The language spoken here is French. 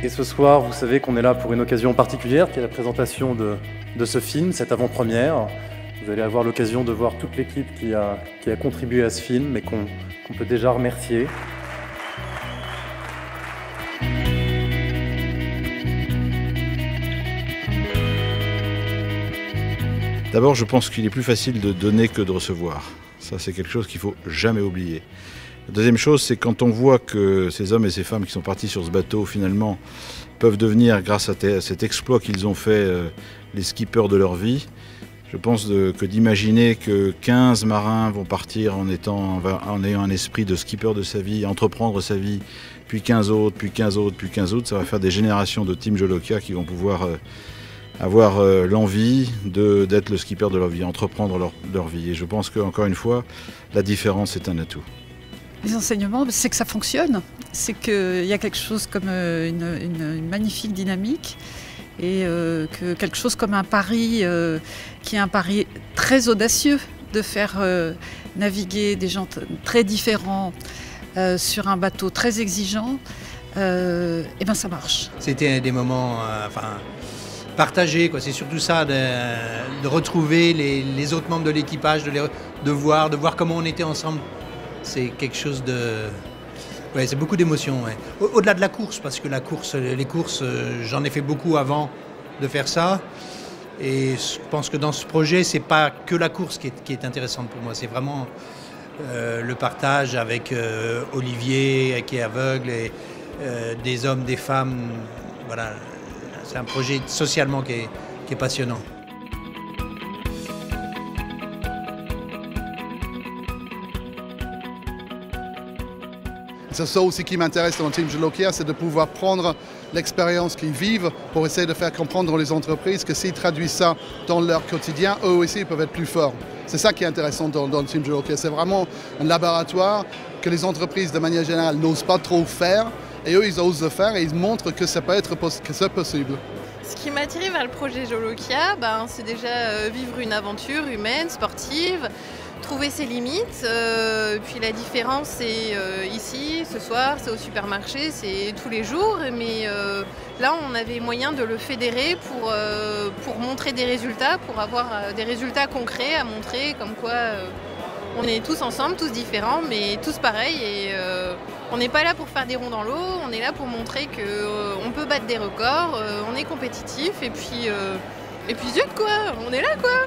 Et ce soir, vous savez qu'on est là pour une occasion particulière, qui est la présentation de ce film, cette avant-première. Vous allez avoir l'occasion de voir toute l'équipe qui a contribué à ce film et qu'on peut déjà remercier. D'abord, je pense qu'il est plus facile de donner que de recevoir. Ça, c'est quelque chose qu'il ne faut jamais oublier. La deuxième chose, c'est quand on voit que ces hommes et ces femmes qui sont partis sur ce bateau, finalement, peuvent devenir, grâce à cet exploit qu'ils ont fait, les skippers de leur vie. Je pense que d'imaginer que 15 marins vont partir en ayant un esprit de skipper de sa vie, entreprendre sa vie, puis 15 autres, puis 15 autres, puis 15 autres, ça va faire des générations de Team Jolokia qui vont pouvoir avoir l'envie d'être le skipper de leur vie, entreprendre leur vie. Et je pense qu'encore une fois, la différence est un atout. Les enseignements, c'est que ça fonctionne, c'est qu'il y a quelque chose comme une magnifique dynamique et que quelque chose comme un pari qui est un pari très audacieux de faire naviguer des gens très différents sur un bateau très exigeant, et ben ça marche. C'était des moments partagés, quoi. C'est surtout ça, de retrouver les autres membres de l'équipage, de voir comment on était ensemble. C'est quelque chose de... Ouais, c'est beaucoup d'émotions. Ouais. Au-delà de la course, parce que les courses, j'en ai fait beaucoup avant de faire ça. Et je pense que dans ce projet, c'est pas que la course qui est intéressante pour moi. C'est vraiment le partage avec Olivier, qui est aveugle, et des hommes, des femmes. Voilà. C'est un projet socialement qui est passionnant. C'est ça aussi qui m'intéresse dans Team Jolokia, c'est de pouvoir prendre l'expérience qu'ils vivent pour essayer de faire comprendre aux entreprises que s'ils traduisent ça dans leur quotidien, eux aussi ils peuvent être plus forts. C'est ça qui est intéressant dans Team Jolokia. C'est vraiment un laboratoire que les entreprises de manière générale n'osent pas trop faire et eux ils osent le faire et ils montrent que ça peut être possible. Ce qui m'a attiré vers le projet Jolokia, c'est déjà vivre une aventure humaine, sportive, trouver ses limites. Puis la différence, c'est ici, ce soir, c'est au supermarché, c'est tous les jours. Mais là, on avait moyen de le fédérer pour montrer des résultats, pour avoir des résultats concrets à montrer, comme quoi on est tous ensemble, tous différents, mais tous pareils. Et on n'est pas là pour faire des ronds dans l'eau, on est là pour montrer qu'on peut battre des records, on est compétitif, et puis zut quoi, on est là quoi.